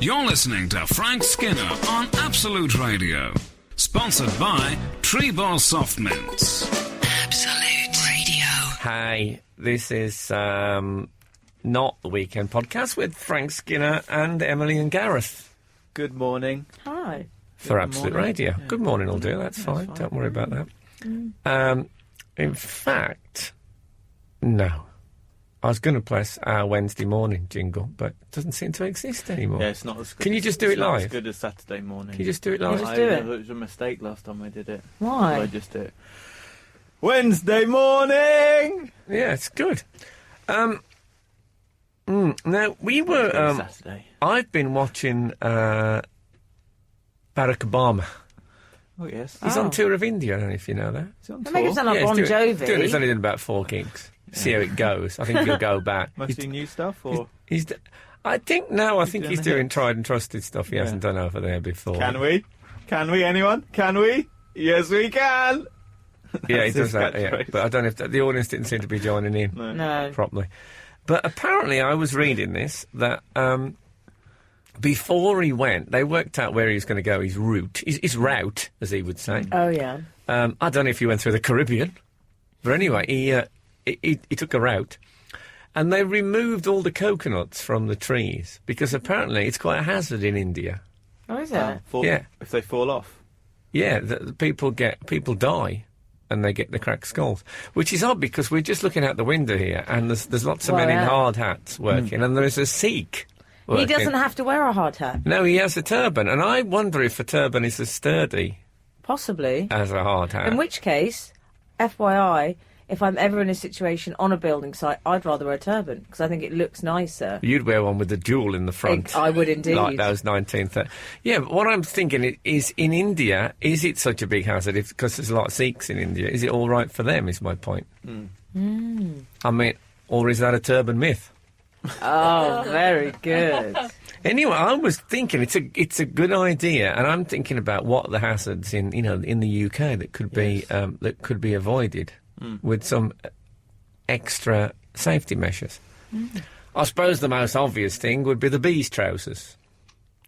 You're listening to Frank Skinner on Absolute Radio. Sponsored by Treebor Soft Mints. Absolute Radio. Hi, this is not the Weekend Podcast with Frank Skinner and Emily and Gareth. Good morning. Hi. For Good Absolute morning. Radio. Yeah. Good morning will do, that's fine. Don't worry about that. In fact, no. I was going to play our Wednesday morning jingle, but it doesn't seem to exist anymore. Yeah, it's not as good. Can you just do it's it not live? as good as Saturday morning. Can you just do it live? Just do it. It was a mistake last time I did it. Why? So I just did it. Wednesday morning! Yeah, it's good. Now, we were... Saturday. I've been watching Barack Obama. Oh, yes. He's on tour of India, I don't know if you know that. He's on Don't make it tour. sound like he's Bon doing- Jovi. He's only done about 4 gigs. See how it goes. I think he'll go back. Mostly new stuff, or I think doing he's the doing hits? tried and trusted stuff he Yeah. hasn't done over there before. can we? Can we? Anyone? Can we? Yes, we can. Yeah, he That's does his that. Yeah, catchphrase. but I don't know if the audience didn't seem to be joining in No. properly. But apparently, I was reading this that before he went, they worked out where he was going to go. His route, as he would say. Oh, yeah. I don't know if he went through the Caribbean, but anyway, he took a route, and they removed all the coconuts from the trees because apparently it's quite a hazard in India. Oh, is it? Yeah. If they fall off. Yeah, the people die, and they get the cracked skulls, which is odd because we're just looking out the window here, and there's lots of Well, men in yeah. hard hats working, and there is a Sikh He working. doesn't have to wear a hard hat. No, he has a turban, and I wonder if a turban is as sturdy Possibly. as a hard hat. In which case, FYI, if I'm ever in a situation on a building site, I'd rather wear a turban because I think it looks nicer. You'd wear one with the jewel in the front. I would indeed. Like those 1930s. Yeah, but what I'm thinking is, in India, is it such a big hazard? Because there's a lot of Sikhs in India. Is it all right for them, is my point. I mean, or is that a turban myth? Oh, very good. Anyway, I was thinking it's a good idea, and I'm thinking about what the hazards in the UK that could be avoided with some extra safety measures. I suppose the most obvious thing would be the bee's trousers.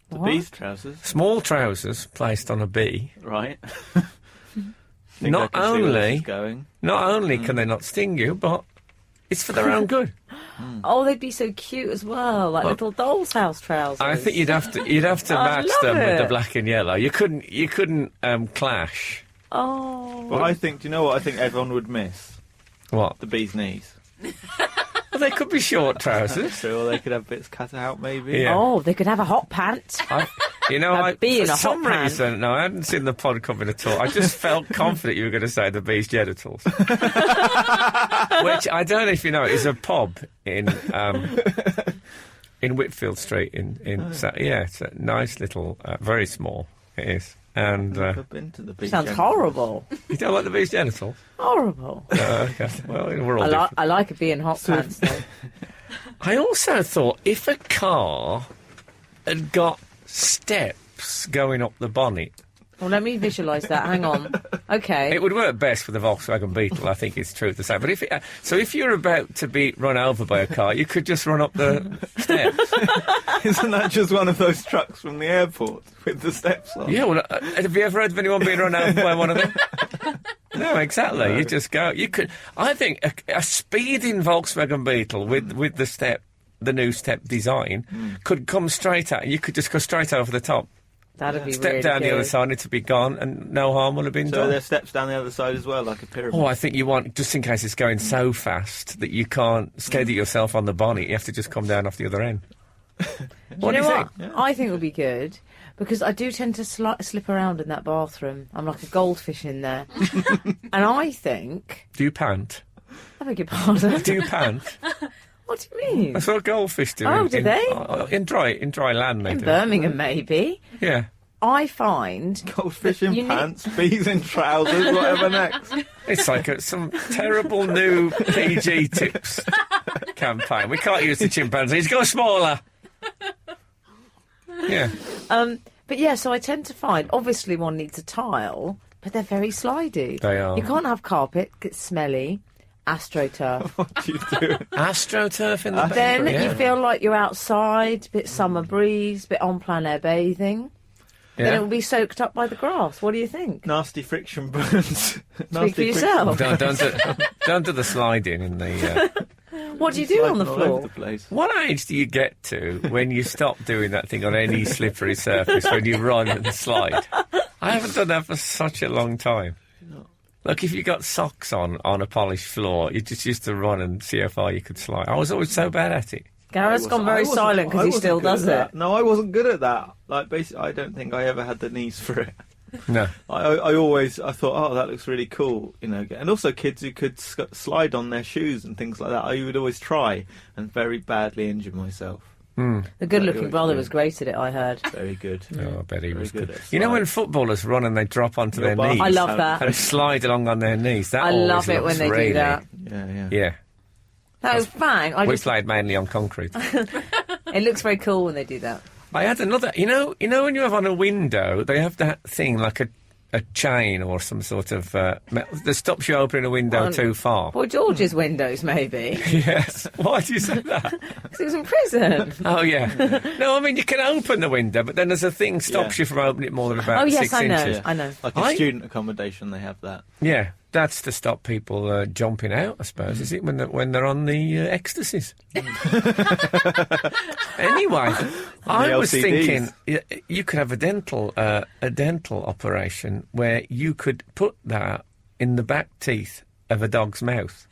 The What? bee's trousers. Small trousers placed on a bee. Right. Not only going. can they not sting you, but it's for their own good. Oh, they'd be so cute as well, like little doll's house trousers. I think you'd have to I'd match love them with the it. black and yellow. You couldn't clash. Oh. Well, I think, do you know what I think everyone would miss? What? The bee's knees. Well, they could be short trousers. So they could have bits cut out, maybe. Yeah. Oh, they could have a hot pant. A bee in for a hot some pan. reason, no, I hadn't seen the pod coming at all. I just felt confident you were going to say the bee's genitals, which I don't know if you know is a pub in Whitfield Street yeah, it's a nice little, very small. It is, and I've never been to the bee's Sounds genitals. horrible. you don't like the bee's genitals? Horrible. Okay, well, we're all I different. like a bee in hot pants, though. I also thought if a car had got steps going up the bonnet, Well, let me visualise that. Hang on. Okay. it would work best with a Volkswagen Beetle, I think it's true to say. But if you're about to be run over by a car, you could just run up the steps. Isn't that just one of those trucks from the airport with the steps on? Yeah, well, have you ever heard of anyone being run over by one of them? No, exactly. No. You just go. You could. I think a speeding Volkswagen Beetle with the new step design could come straight at. You could just go straight over the top. That'd be Step really down the other good. side, and it'd be gone, and no harm will have been So done. there's steps down the other side as well, like a pyramid. Oh, I think you want, just in case it's going so fast that you can't steady yourself on the bonnet, you have to just come down off the other end. What do you think? What? I think it would be good because I do tend to slip around in that bathroom. I'm like a goldfish in there. And I think... Do you pant? I beg your pardon. Do you pant? What do you mean? That's what goldfish do. Oh, do they? In dry land, they In do. Birmingham, maybe. Yeah. I find... Goldfish in You need- pants, bees in trousers, whatever next. It's like some terrible new PG tips campaign. We can't use the chimpanzees. Go smaller. Yeah. But yeah, so I tend to find, obviously one needs a tile, but they're very slidey. They are. You can't have carpet, it's smelly. AstroTurf. What do you do? AstroTurf in the back. Then yeah. you feel like you're outside, bit summer breeze, bit on plein air bathing. Yeah. Then it will be soaked up by the grass. What do you think? Nasty friction burns. Speak for yourself. Don't do the sliding in the... What do you do on the Sliding all over floor? the place. What age do you get to when you stop doing that thing on any slippery surface, when you run and slide? I haven't done that for such a long time. Look, if you got socks on a polished floor, you just used to run and see how far you could slide. I was always so bad at it. Gareth's gone very silent because he still does it. No, I wasn't good at that. Like, basically, I don't think I ever had the knees for it. No. I thought, oh, that looks really cool, you know. And also kids who could slide on their shoes and things like that. I would always try and very badly injure myself. The good-looking brother was great at it, I heard. Very good. Oh, I bet he was good. at You know when slide. footballers run and they drop onto their knees? I love that. And slide along on their knees. That I always love it looks when they really, do that. Yeah. Yeah. No, bang. We played mainly on concrete. It looks very cool when they do that. I had another... You know when you have on a window, they have that thing like a chain or some sort of... that stops you opening a window too far. Boy George's windows, maybe. Yes. Why do you say that? Because he was in prison. Oh, yeah. No, I mean, you can open the window, but then there's a thing stops you from opening it more than about Oh, yes, 6 I know. inches. I know. Like a student accommodation, they have that. Yeah, that's to stop people jumping out, I suppose, is it, when they're on the ecstasies? Anyway, I was LCDs. thinking you could have a dental operation where you could put that in the back teeth of a dog's mouth.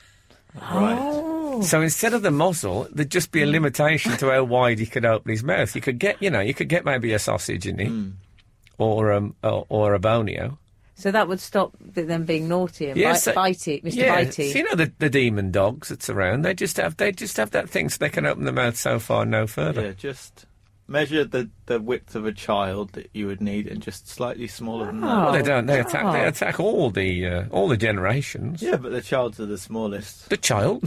Oh. So instead of the muzzle, there'd just be a limitation to how wide he could open his mouth. You could get maybe a sausage in it, or a bonio. So that would stop them being naughty and bitey, Mr. Yeah, Bitey. so you know the demon dogs that's around. They just have that thing so they can open their mouth so far, no further. Yeah, just measure the width of a child that you would need, and just slightly smaller than that. Well, they don't. They attack all the generations. Yeah, but the childs are the smallest. The child.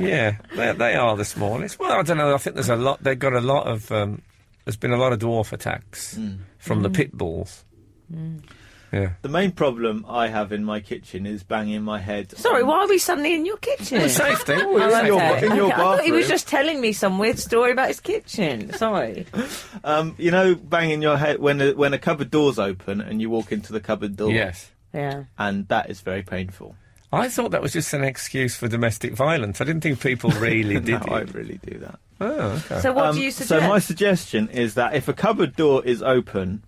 Yeah, they are the smallest. Well, I don't know. I think there's a lot. They've got a lot of. There's been a lot of dwarf attacks from the pit bulls. Yeah. The main problem I have in my kitchen is banging my head. Sorry, why are we suddenly in your kitchen? Safety. In your Okay. bathroom. I thought he was just telling me some weird story about his kitchen. Sorry. You know, banging your head when a cupboard door's open and you walk into the cupboard door. Yes. Yeah. And that is very painful. I thought that was just an excuse for domestic violence. I didn't think people really did No, I it. really do that. Oh, okay. So what do you suggest? So my suggestion is that if a cupboard door is open,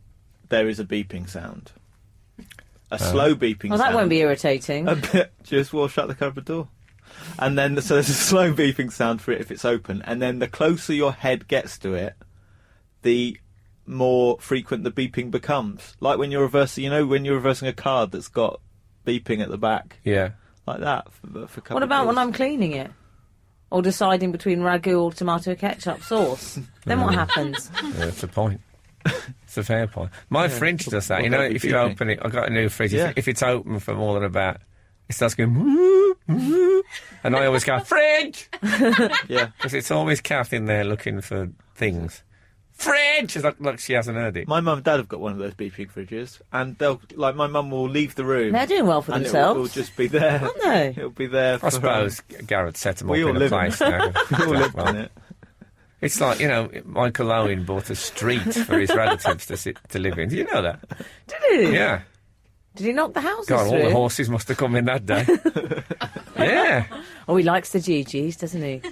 there is a beeping sound. A slow beeping Well, sound. that won't be irritating. A bit. Just shut the cupboard door. And then, so there's a slow beeping sound for it if it's open. And then the closer your head gets to it, the more frequent the beeping becomes. Like when you're reversing, when you're reversing a card that's got beeping at the back. Yeah. Like that for cupboard What about when doors. I'm cleaning it? Or deciding between ragu or tomato ketchup sauce? Then what happens? Yeah, that's a point. It's a fair point. My fridge does that. Well, You know, that'd be if you beeping. open it, I've got a new fridge. Yeah. If it's open for more than about, it starts going, woo, woo, and I always go, fridge! Yeah. Because it's always Kath in there looking for things. Fridge! It's like she hasn't heard it. My mum and dad have got one of those beeping fridges, and my mum will leave the room. They're doing well for and themselves. It will just be there. Aren't they? It'll be there for I suppose Gareth set them up we all in a live in place it. now. we all live Well, in it. It's like, Michael Owen bought a street for his relatives to live in. Do you know that? Did he? Yeah. Did he knock the houses God, all through? the horses must have come in that day. Yeah. Oh, he likes the GGs, doesn't he?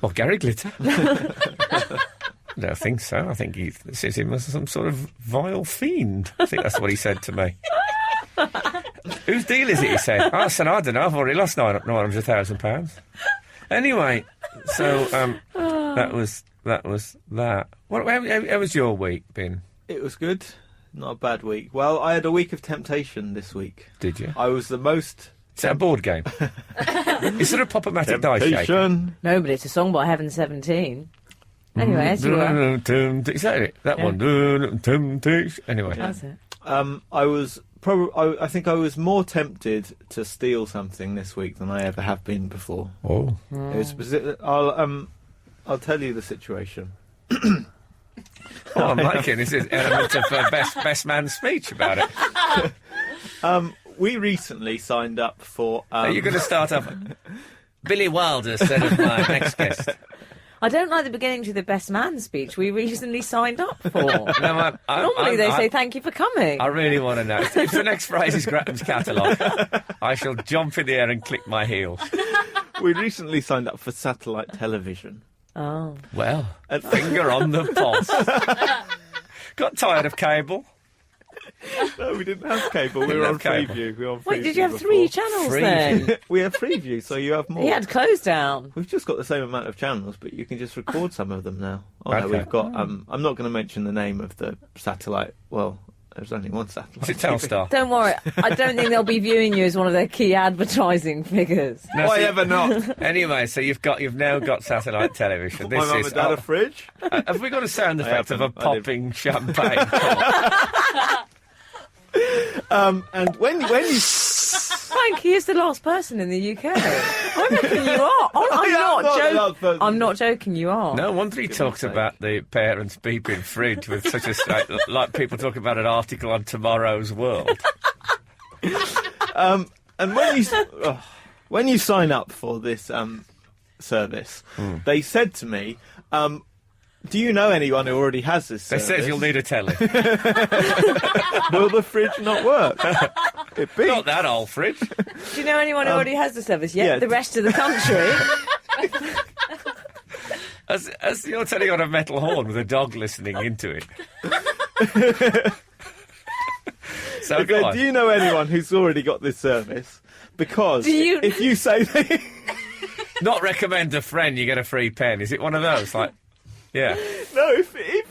Well, Gary Glitter. I don't think so. I think he sees him as some sort of vile fiend. I think that's what he said to me. Whose deal is it, he said? I said, I don't know. I've already lost £900,000. Anyway, so that was that. How was your week been? It was good. Not a bad week. Well, I had a week of temptation this week. Did you? I was the most... Is that a board game? Is it a pop-o-matic dice shaker? Temptation. No, but it's a song by Heaven 17. Anyway, as you were. Is that it? That Yeah. one. Temptation. Anyway. That's it. I think I was more tempted to steal something this week than I ever have been before. Oh. It was, I'll tell you the situation. What I'm liking is an element of best man speech about it. we recently signed up for. Are you going to start off? Billy Wilder said of my next guest. I don't like the beginning to the best man speech we recently signed up for. No, Normally they say thank you for coming. I really want to know. If the next phrase is Graham's catalogue, I shall jump in the air and click my heels. We recently signed up for satellite television. Oh. Well, finger on the pulse. Got tired of cable. No, we didn't have cable. We were on Freeview. We were on Freeview. Wait, did you have 3 channels then? We have Freeview, so you have more. He had closed down. We've just got the same amount of channels, but you can just record some of them now. Oh, Okay. no, we've got. I'm not going to mention the name of the satellite. Well, there's only one satellite. Is it Telstar? Don't worry, I don't think they'll be viewing you as one of their key advertising figures. No, Why see- ever not? Anyway, so you've now got satellite television. My mum and dad a fridge. Have we got a sound effect of a haven't. I didn't. popping champagne cork? And when you. Frank, he is the last person in the UK. I reckon you are. Oh, I'm Yeah, not I'm not the last joking. person. I'm not joking, you are. No wonder he talked sake. about the parents' beeping fridge with such a like people talk about an article on Tomorrow's World. And when you sign up for this service, they said to me, "Do you know anyone who already has this They service? says you'll need a telly. Will the fridge not work?" It beeps. Not that old fridge. Do you know anyone who already has the service? yeah. The rest of the country. As you're turning on a metal horn with a dog listening into it. So go on. Do you know anyone who's already got this service? Because if you say they... Not recommend a friend, you get a free pen. Is it one of those? Like, yeah. No, if it's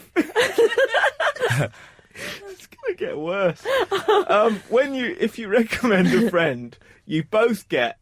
going to get worse. If you recommend a friend, you both get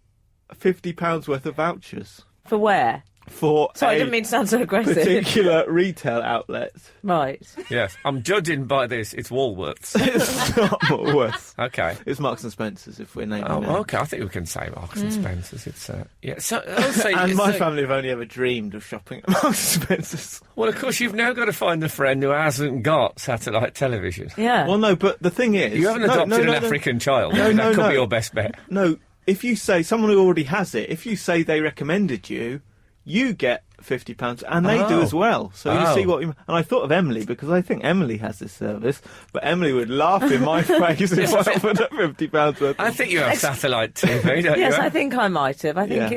£50 worth of vouchers For where? for Sorry, I a didn't mean to sound so aggressive. particular retail outlet. Right. Yes. I'm judging by this. It's Woolworths. It's not worse. Okay. It's Marks and Spencer's, if we're naming Oh, them. okay. I think we can say Marks and Spencer's. It's yeah. So also, And my so- family have only ever dreamed of shopping at Marks and Spencer's. Well, of course, you've now got to find a friend who hasn't got satellite television. Yeah. Well, no, but the thing is... You haven't adopted an African child. No, that could no. be your best bet. No, if you say someone who already has it, if you say they recommended you, you get £50, and they do Oh. as well. So Oh. you see what you... And I thought of Emily, because I think Emily has this service, but Emily would laugh in my face if I offered her £50 worth. I think you have satellite TV, don't Yes, you? I think I might have. I think,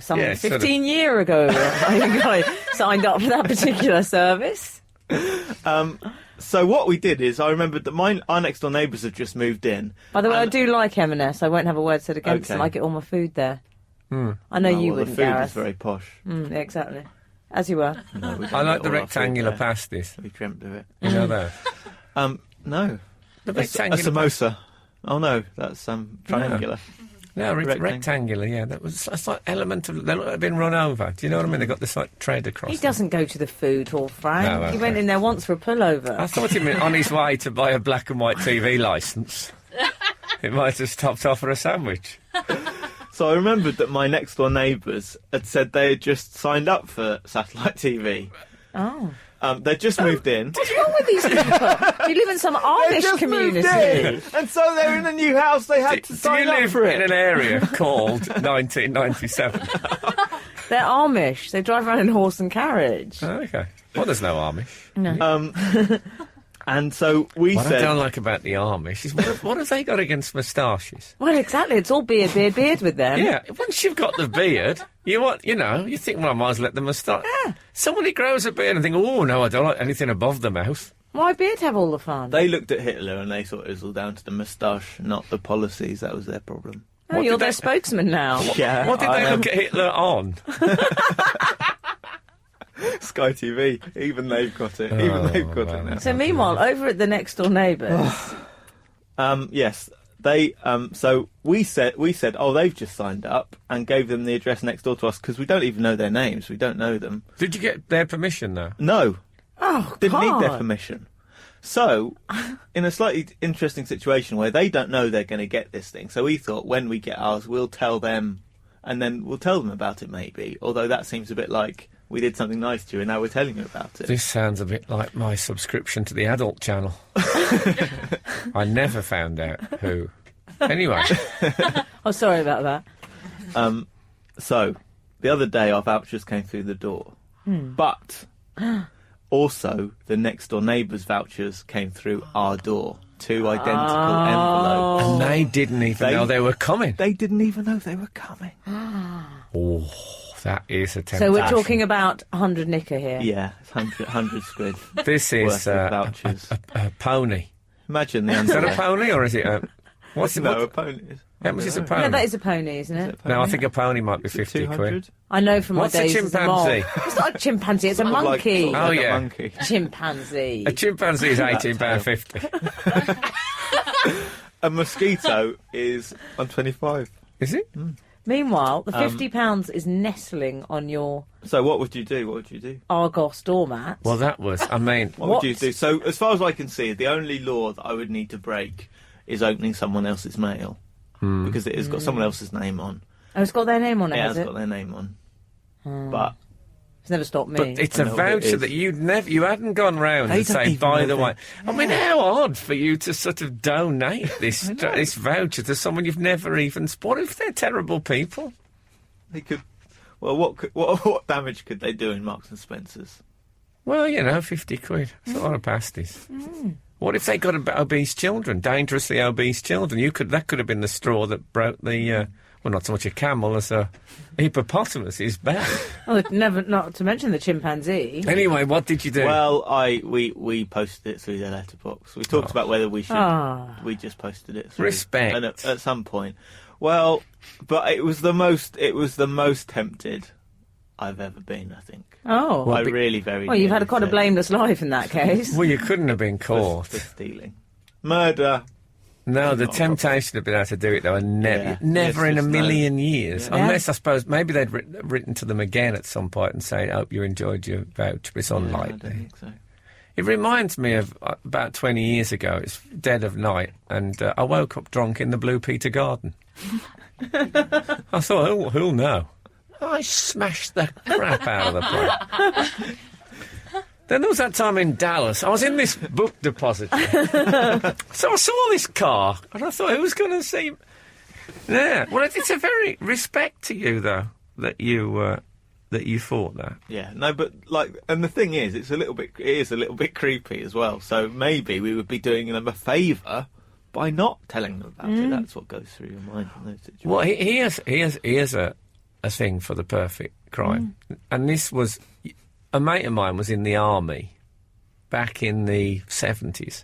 some Yeah, sort of. 15 year ago, I think I signed up for that particular service. So what we did is, I remembered that our next door neighbours have just moved in. By the way, I And- do like M&S. I won't have a word said against Okay. them. I get all my food there. I know Oh, you well, wouldn't, the food Gareth. is very posh. Yeah, exactly. As you were. No, we don't I like get the all our food rectangular there. pasties. We dreamt of it. You know that? No. The A rectangular. samosa. Oh no, that's triangular. No, rectangle. rectangular. Yeah, that's like element of. They've been run over. Do you know what I mean? They got this like tread across. He them. doesn't go to the food hall, Frank. No, He okay. went in there once for a pullover. I thought he meant on his way to buy a black and white TV licence. It might have stopped off for a sandwich. So I remembered that my next door neighbours had said they had just signed up for satellite TV. Oh. They'd just moved in. What's wrong with these people? Do you live in some They Amish just moved community? in, and so they're in a new house. They had to Do sign you up live for in it. an area called 1997? They're Amish. They drive around in horse and carriage. Oh, okay. Well, there's no Amish. And so we What I said, don't like about the Amish is what have they got against moustaches? Well, exactly. It's all beard with them. Yeah, once you've got the beard, you think, well, I might as well let the moustache. Yeah. Someone who grows a beard and think, oh, no, I don't like anything above the mouth. Why beard have all the fun? they looked at Hitler and they thought it was all down to the moustache, not the policies. That was their problem. Oh, What you're did their they- spokesman now. Yeah. What did they look at Hitler on? Sky TV. Even they've got it. Even they've got it now. So meanwhile, over at the next door neighbours, Yes, they. So we said, oh, they've just signed up, and gave them the address next door to us because we don't even know their names. We don't know them. Did you get their permission, though? No, oh, didn't need their God. permission. So, in a slightly interesting situation where they don't know they're going to get this thing, so we thought when we get ours, we'll tell them, and then we'll tell them about it maybe. Although that seems a bit like we did something nice to you, and now we're telling you about it. This sounds a bit like my subscription to the adult channel. I never found out who Anyway, Oh, sorry about that. So, the other day our vouchers came through the door. But also the next door neighbour's vouchers came through our door. 2 identical envelopes. and they didn't even know they were coming. They didn't even know they were coming. Oh, that is a temptation. So we're talking about 100 knicker here. Yeah, it's 100 quid. This is worth of vouchers. a pony. Imagine the Is that a answer. pony or is it a... What's No, a what, pony. how much is a pony? Yeah, that is a pony, isn't it? No, I think a pony might be 50 quid. 200? I know from What's my a days as a mole. chimpanzee? It's not a chimpanzee, it's a Sort of like- monkey. sort of Oh, like a yeah. monkey. Chimpanzee. A chimpanzee is £18.50. A mosquito is £1.25. Is it? Meanwhile, the £50 is nestling on your So what would you do? What would you do? Argos doormat. Well, that was... I mean... What would you do? So, as far as I can see, the only law that I would need to break is opening someone else's mail. Because it has got someone else's name on. Oh, it's got their name on it, It has has it? got their name on. But It's never stopped me. But it's I a know what it voucher is. that you hadn't gone round They and don't say, even by know the way... that. I mean, how odd for you to sort of donate this voucher to someone you've never even... What if they're terrible people? they could. Well, what damage could they do in Marks and Spencer's? Well, 50 quid. It's a lot of pasties. What if they got obese children, dangerously obese children? That could have been the straw that broke the... well, not so much a camel as a hippopotamus's back. Oh, not to mention the chimpanzee. Anyway, what did you do? Well, we posted it through their letterbox. We talked about whether we should. We just posted it. Through. Respect. And at some point, well, but it was the most tempted I've ever been. I think. Oh. I really very. Well, you've had nearly quite a said blameless life in that case. Well, you couldn't have been for caught. stealing, murder. No, the Not a problem. temptation of being able to do it, though, and Yeah. never Yes, in a there's no- million years. Yeah. Unless, I suppose, maybe they'd written to them again at some point and say, hope you enjoyed your voucher, but it's I don't unlikely. think so. It reminds me of about 20 years ago. It's dead of night, and I woke up drunk in the Blue Peter Garden. I thought, who'll know? I smashed the crap out of the place. Then there was that time in Dallas. I was in this book depository. So I saw this car, and I thought, who's going to see... Yeah, well, it's a very respect to you, though, that you thought that. Yeah, no, but and the thing is, it is a little bit creepy as well. So maybe we would be doing them a favour by not telling them about it. That's what goes through your mind in those situations. Well, here's a thing for the perfect crime, and this was a mate of mine was in the army back in the 70s,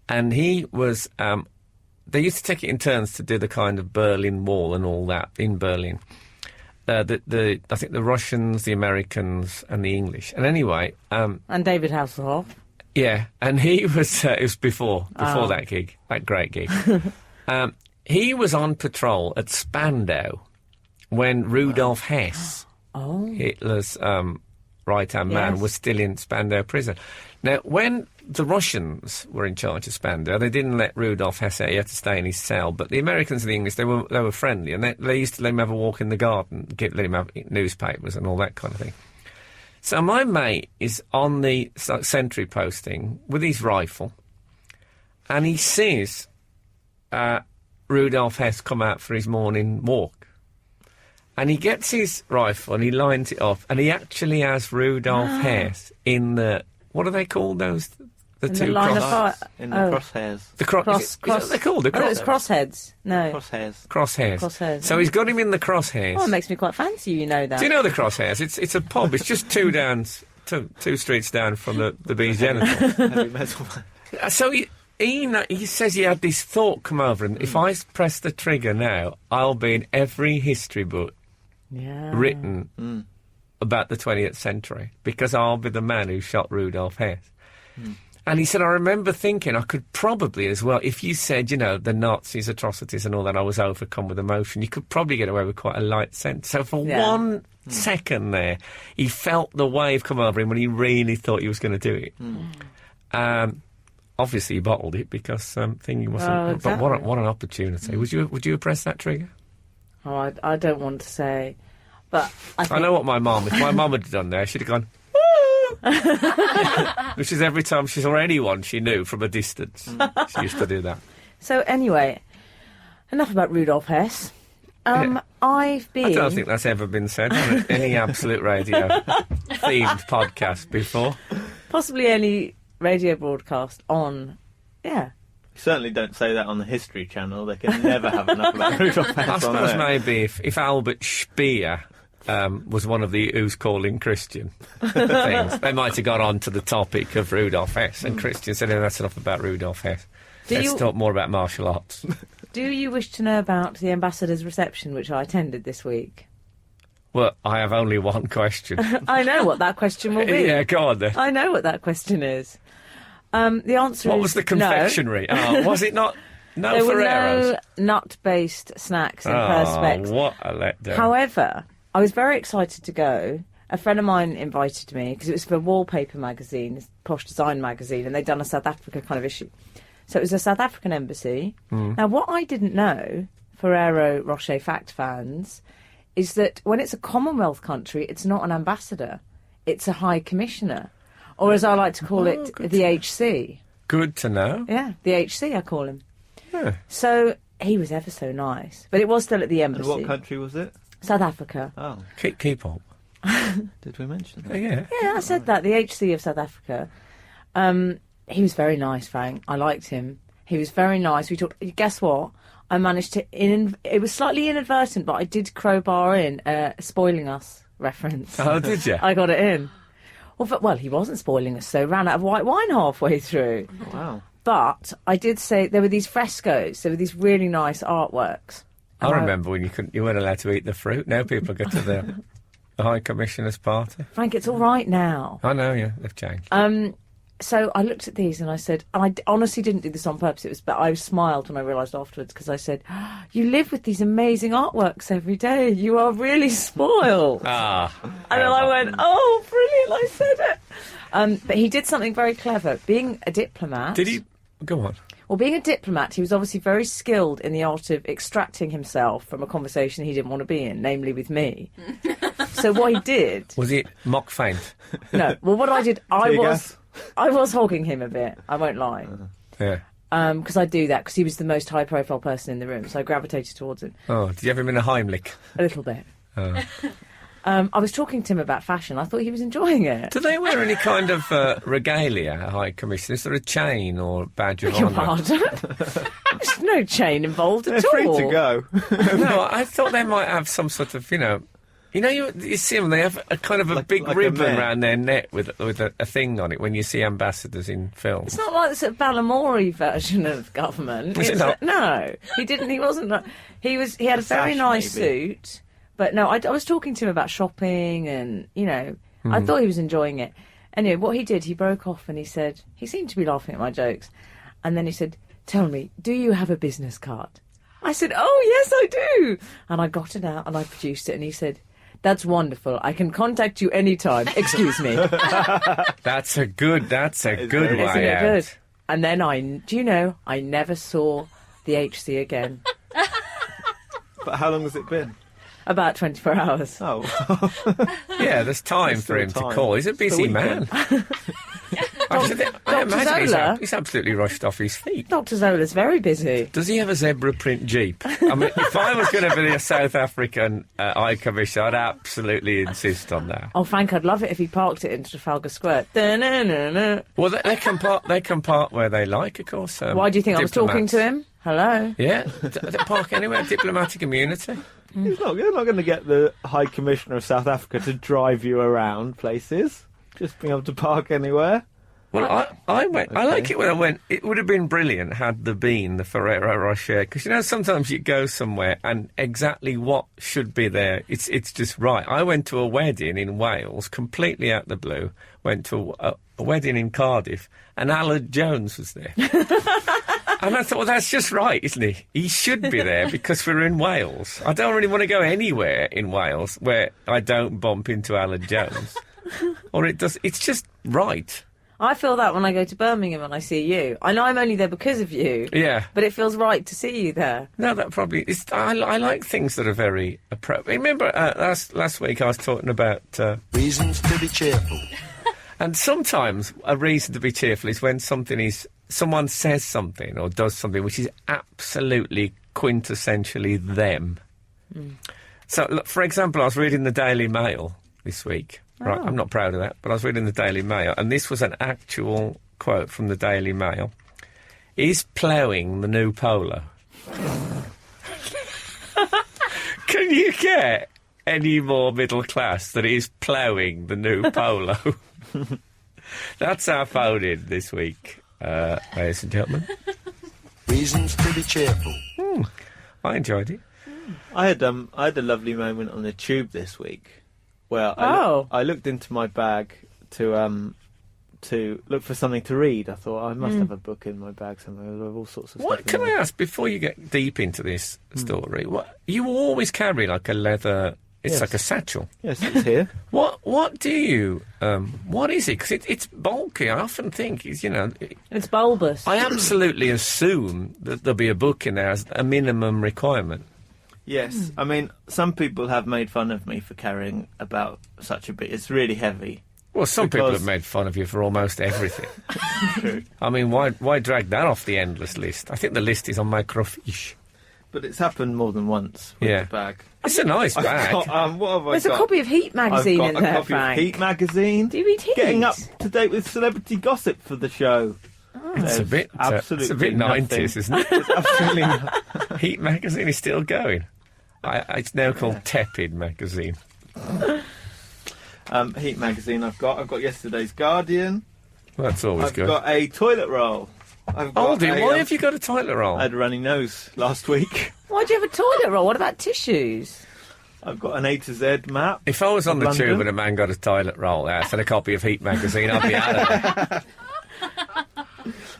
and he was. They used to take it in turns to do the kind of Berlin Wall and all that in Berlin. I think the Russians, the Americans, and the English. And anyway, And David Hasselhoff. yeah, and he was. It was before that gig, that great gig. He was on patrol at Spandau when Rudolf Hess, Hitler's right-hand man, Yes. was still in Spandau prison. Now, when the Russians were in charge of Spandau, they didn't let Rudolf Hess out. He had to stay in his cell. But the Americans and the English, they were friendly, and they used to let him have a walk in the garden, let him have newspapers and all that kind of thing. So my mate is on the sentry posting with his rifle, and he sees Rudolf Hess come out for his morning walk. And he gets his rifle and he lines it off, and he actually has Rudolf Hess in the... What are they called, those? The In two the line of cross... fire. In the Oh. crosshairs. The cross... Cross- is that what they're called? The I thought it was cross... crossheads. No. Crosshairs. Crosshairs. Crosshairs. So he's got him in the crosshairs. Oh, it makes me quite fancy you know that. Do you know the crosshairs? It's a pub. It's just two streets down from the Bee's Genital. Heavy metal. So he says he had this thought come over him. If I press the trigger now, I'll be in every history book written about the 20th century, because I'll be the man who shot Rudolf Hess. And he said, I remember thinking I could probably as well, if you said, the Nazis' atrocities and all that, I was overcome with emotion, you could probably get away with quite a light sentence. So for 1 second there, he felt the wave come over him when he really thought he was going to do it. Obviously he bottled it because thinking wasn't... Oh, exactly. But what an opportunity. Would you have pressed that trigger? Oh, I don't want to say, but I think... I know what my mum, if my mum had done there, she'd have gone, woo! Which is every time she saw anyone she knew from a distance. She used to do that. So anyway, Enough about Rudolf Hess. I've been... I don't think that's ever been said on any Absolute Radio themed podcast before. Possibly any radio broadcast on... Yeah. Certainly don't say that on the History Channel. They can never have enough about Rudolf Hess I on suppose there. maybe if Albert Speer was one of the Who's Calling Christian things, they might have got on to the topic of Rudolf Hess, and Christian said, that's enough about Rudolf Hess. Let's talk more about martial arts. Do you wish to know about the ambassador's reception, which I attended this week? Well, I have only one question. I know what that question will be. Yeah, go on then. I know what that question is. The answer is What was the confectionery? No. Oh, was it not? No There were Ferreros? no nut-based snacks in Perspex. What a letdown. However, I was very excited to go. A friend of mine invited me because it was for Wallpaper magazine, this posh design magazine, and they'd done a South Africa kind of issue. So it was a South African embassy. Now, what I didn't know, Ferrero Rocher fact fans, is that when it's a Commonwealth country, it's not an ambassador. It's a High Commissioner. Or as I like to call it, the HC. Good to know. Yeah, the HC, I call him. Yeah. So he was ever so nice. But it was still at the embassy. And what country was it? South Africa. Oh, Keep on. did we mention that? Yeah. Yeah, I said that. The HC of South Africa. He was very nice, Frank. I liked him. He was very nice. We talked. Guess what? I managed to. It was slightly inadvertent, but I did crowbar in a Spoiling Us reference. Oh, did you? I got it in. Well, he wasn't spoiling us, so ran out of white wine halfway through. Wow. But I did say there were these frescoes. There were these really nice artworks. I remember when you weren't allowed to eat the fruit. Now people go to the High Commissioner's party. Frank, it's all right now. I know, yeah, they've changed. So I looked at these and I said, and I honestly didn't do this on purpose, but I smiled when I realised afterwards because I said, you live with these amazing artworks every day. You are really spoiled. And then I went, oh, brilliant, I said it. But he did something very clever. Being a diplomat... Did he? Go on. Well, being a diplomat, he was obviously very skilled in the art of extracting himself from a conversation he didn't want to be in, namely with me. So what he did... Was it mock faint? No. Well, what I did, I gas? was hogging him a bit, I won't lie. Yeah. Because I do that, because he was the most high-profile person in the room, so I gravitated towards him. Oh, did you have him in a Heimlich? A little bit. Oh. I was talking to him about fashion. I thought he was enjoying it. Do they wear any kind of regalia, High Commissioner? Is there a chain or badge of Your honour? pardon? There's no chain involved at They're free all. to go. No, I thought they might have some sort of, you see them, they have a kind of a big like a ribbon mare. around their neck with a thing on it when you see ambassadors in films. It's not like the sort of Balamory version of government. Is it not? No, he didn't. He wasn't. He had a very sash, nice maybe. suit. But no, I was talking to him about shopping and, I thought he was enjoying it. Anyway, what he did, he broke off and he said, he seemed to be laughing at my jokes. And then he said, tell me, do you have a business card? I said, oh, yes, I do. And I got it out and I produced it and he said, that's wonderful. I can contact you anytime. Excuse me. That's a good way Isn't it out. good? And then I never saw the HC again. But how long has it been? About 24 hours. Oh. Yeah, there's time There's for him still to time. call. He's a It's the busy man. Actually, I Dr. imagine Zola? he's absolutely rushed off his feet. Dr. Zola's very busy. Does he have a zebra print Jeep? I mean, if I was going to be a South African High Commissioner, I'd absolutely insist on that. Oh, Frank, I'd love it if he parked it in Trafalgar Square. Da-na-na-na. Well, they can park where they like, of course. Why do you think I was talking to him? Hello? Yeah, they park anywhere, diplomatic immunity. You're not going to get the High Commissioner of South Africa to drive you around places. Just being able to park anywhere. Well, I went. I like it when I went. It would have been brilliant had there been the Ferrero Rocher, because sometimes you go somewhere and exactly what should be there, it's just right. I went to a wedding in Wales, completely out the blue. Went to a wedding in Cardiff, and Alan Jones was there. And I thought, well, that's just right, isn't he? He should be there because we're in Wales. I don't really want to go anywhere in Wales where I don't bump into Alan Jones. Or it's just right. I feel that when I go to Birmingham and I see you. I know I'm only there because of you. Yeah. But it feels right to see you there. No, that probably is. I like things that are very appropriate. Remember, last week I was talking about Reasons to be cheerful. And sometimes a reason to be cheerful is when someone says something or does something which is absolutely quintessentially them. So, look, for example, I was reading the Daily Mail this week. Right, I'm not proud of that, but I was reading the Daily Mail, and this was an actual quote from the Daily Mail. Is ploughing the new polo? Can you get any more middle class than is ploughing the new polo? That's our phone in this week, ladies and gentlemen. Reasons to be cheerful. I enjoyed it. I had a lovely moment on the tube this week where I looked into my bag to look for something to read. I thought I must have a book in my bag somewhere. There were all sorts of stuff. What can I ask before you get deep into this story? What you always carry like a leather? It's Yes. like a satchel. Yes, it's here. What do you? What is it? Because it's bulky. I often think It's bulbous. I absolutely assume that there'll be a book in there as a minimum requirement. Yes, I mean, some people have made fun of me for carrying about such a bit. It's really heavy. Well, some people Because- have made fun of you for almost everything. True. I mean, why drag that off the endless list? I think the list is on microfiche. But it's happened more than once with Yeah. the bag. It's a nice I've bag. got, what have I There's got? a copy of Heat magazine I've in got a there, copy Frank. of Heat magazine. Do you read Heat? Getting up to date with celebrity gossip for the show. It's a bit absolutely it's a bit nothing. 90s, isn't it? It's absolutely nothing. Heat magazine is still going. It's now called Tepid magazine. Heat magazine I've got yesterday's Guardian. Well, that's always I've good. got a toilet roll. I've got Aldi, why have you got a toilet roll? I had a runny nose last week. Why do you have a toilet roll? What about tissues? I've got an A to Z map. If I was on the London. tube and a man got a toilet roll out and a copy of Heat magazine, I'd be out of there.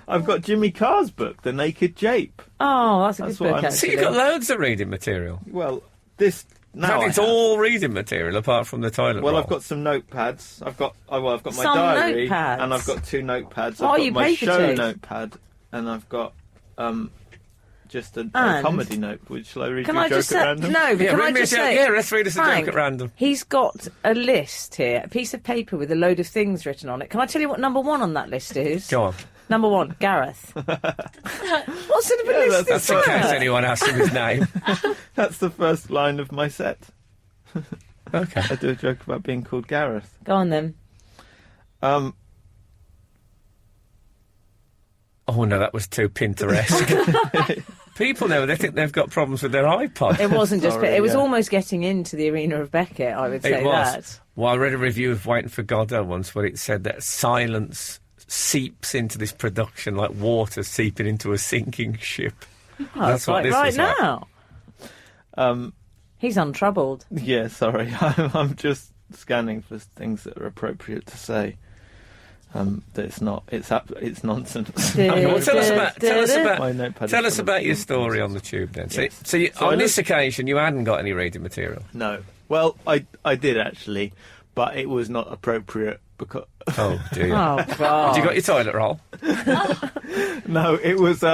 I've got Jimmy Carr's book, The Naked Jape. Oh, that's a That's good what book, I'm- So actually. you've got loads of reading material. Well, this In now fact, I it's have. all reading material apart from the toilet Well, roll. I've got some notepads. I've got my Some diary, notepads? and I've got 2 notepads. What are I've got you, my paper show chase? notepad, and I've got just a And? comedy note. Shall I read Can you a I joke just at say... random? No, but Yeah, can read I me a just joke. say... Yeah, let's read us a joke Frank, at random. He's got a list here, a piece of paper with a load of things written on it. Can I tell you what number 1 on that list is? Go on. Number 1, Gareth. What sort of a list That's is in case that? anyone asks him his name. That's the first line of my set. Okay. I do a joke about being called Gareth. Go on, then. Um, Oh, no, that was too Pinterest. People now, they think they've got problems with their iPod. It wasn't just... Sorry, it was yeah. almost getting into the arena of Beckett, I would say It was. that. Well, I read a review of Waiting for Godot once where it said that silence seeps into this production like water seeping into a sinking ship. Oh, That's what like this right was like. now. He's untroubled. yeah, sorry. I'm just scanning for things that are appropriate to say. That it's not. It's nonsense. Okay, well, tell us My notepad tell is us full of about your nonsense. story on the tube then. Yes. So So I on this looked- occasion, you hadn't got any reading material. No. Well, I did actually, but it was not appropriate because Oh, dear. Oh, God. Have you got your toilet roll? no, it was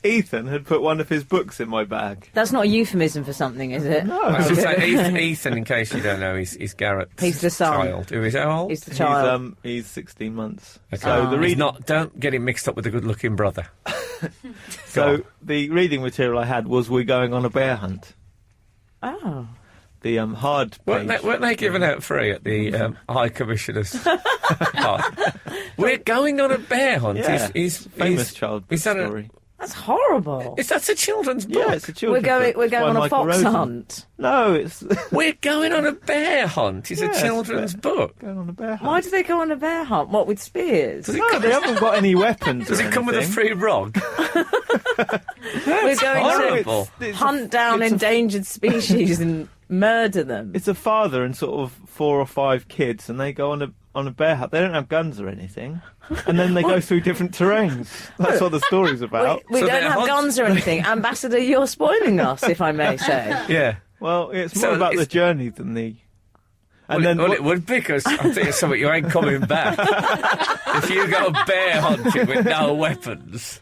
Ethan had put one of his books in my bag. That's not a euphemism for something, is it? I should say Ethan, in case you don't know, he's Gareth's He's the son. child. Who is how old? He's the child. He's 16 months. Okay. So the He's reading not. Don't get him mixed up with a good-looking brother. Go so on. the reading material I had was We're Going on a Bear Hunt. Oh. The hard Weren't page. they given out free at the High Commissioner's? We're going on a bear hunt. Yeah, He's famous child is that story. That's horrible. That's a children's book. Yeah, it's a children's book. We're It's by going on a Michael fox Rosen. hunt. No, it's We're going on a bear hunt. It's Yes, a children's book. going on a bear hunt. Why do they go on a bear hunt? What, with spears? Does it No, come, they haven't got any weapons. does or it come with a anything. free rog? We're going horrible. to It's hunt down it's endangered species and murder them. It's a father and sort of 4 or 5 kids, and they go on a bear hunt. They don't have guns or anything, and then they go through different terrains. That's what the story's about. We So don't they're have hunt- guns or anything. Ambassador, you're spoiling us, if I may say. Yeah. Well, it's So more about the it's- journey than the. Well, it would be, because I'll tell you something, you ain't coming back. If you go bear hunting with no weapons.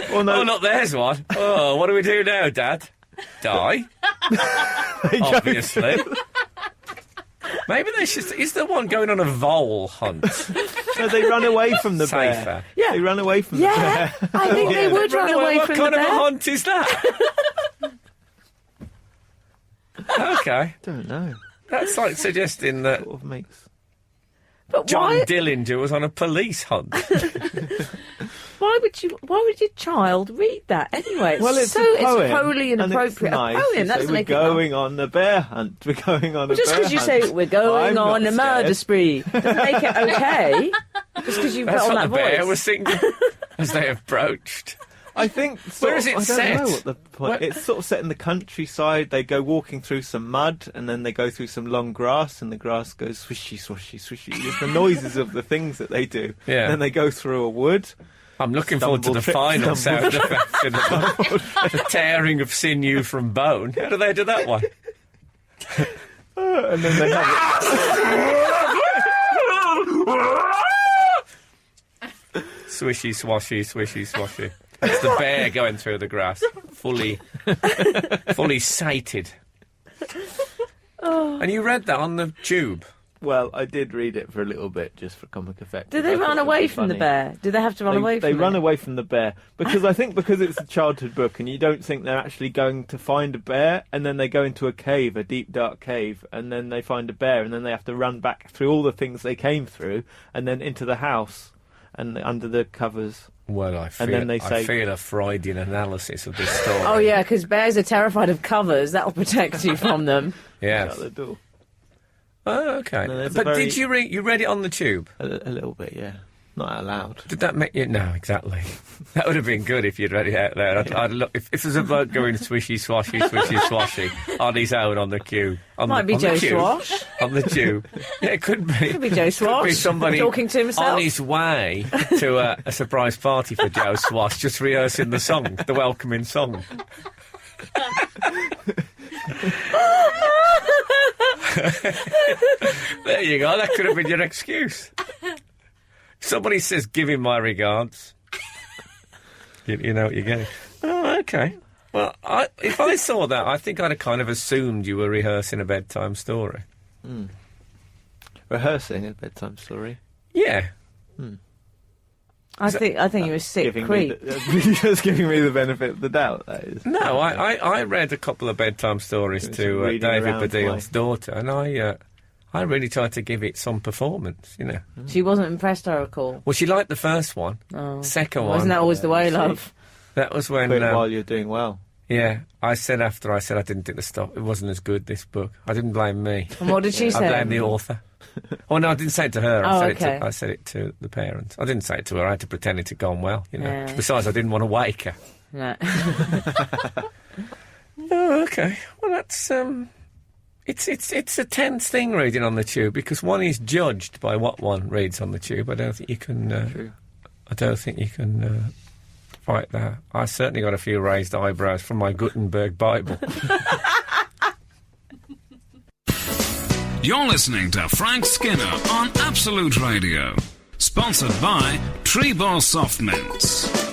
well, no, Oh, look, there's one. Oh, what do we do now, Dad? Die? Obviously. Maybe they should... Is there one going on a vole hunt? no, they run away from the Safer. bear. Yeah. They run away from the Yeah, bear. I think they would run away What from kind the of a bear. hunt is that? Okay. Don't know. That's like suggesting that Sort of makes. But John why? Dillinger was on a police hunt. Why would your child read that anyway? Well, it's so a poem, it's wholly and inappropriate. It's nice. A poem. You That's say, making we're going on a bear hunt. We're going on a just bear because you hunt. say we're going I'm on not a murder scared. spree doesn't make it okay. Just because you put That's on what that the bear voice. was singing as they approached. I think. Where is it I don't set? know what the point. What- It's sort of set in the countryside. They go walking through some mud, and then they go through some long grass, and the grass goes swishy, swishy, swishy. It's the noises of the things that they do. Yeah. Then they go through a wood. I'm looking forward to the final sound effect. In the tearing of sinew from bone. How do they do that one? And then they have Swishy, swashy, swishy, swashy. It's the bear going through the grass, fully sated. And you read that on the tube? Well, I did read it for a little bit, just for comic effect. Do they I thought run it would away be from the funny. bear? Do they have to run away from They it? run away from the bear because because it's a childhood book and you don't think they're actually going to find a bear, and then they go into a cave, a deep dark cave, and then they find a bear, and then they have to run back through all the things they came through, and then into the house and under the covers. Well, I feel, then they say- I feel a Freudian analysis of this story. Oh yeah, because bears are terrified of covers. That'll protect you from them. Yes. Out the door. Oh, okay. No, there's a But very- did you read it on the tube? A little bit, yeah. Not out loud. Did that make you... No, exactly. That would have been good if you'd read it out loud. I'd look... If there's a bloke going swishy, swashy, swishy, swashy on his own on the queue... Might be Joe Swash. On the tube. Yeah, it could be. Could be Joe Swash. Could be somebody talking to himself. on his way to a surprise party for Joe Swash, just rehearsing the song, the welcoming song. There you go. That could have been your excuse. Somebody says, "Give him my regards." You know what you're getting. Oh, okay. Well, if I saw that, I think I'd have kind of assumed you were rehearsing a bedtime story. Rehearsing a bedtime story. Yeah. I think you were sick Giving me creep. just giving me the benefit of the doubt, that is. No, I read a couple of bedtime stories Doing to some reading David around Baddiel's my- daughter, and I really tried to give it some performance, you know. She wasn't impressed, I recall. Well, she liked the first one. Oh. Second one. Wasn't that always the way, see. love? That was when... Quit while you're doing well. yeah, I said I didn't think it wasn't as good, this book. I didn't blame me. And what did she I say? blame the author. Oh, no, I didn't say it to her. Oh, I said it to the parents. I didn't say it to her. I had to pretend it had gone well, you know. Yeah. Besides, I didn't want to wake her. No. Oh, okay. Well, that's it's a tense thing reading on the tube because one is judged by what one reads on the tube. I don't think you can. True. I don't think you can fight that. I certainly got a few raised eyebrows from my Gutenberg Bible. You're listening to Frank Skinner on Absolute Radio. Sponsored by Treebor Soft Mints.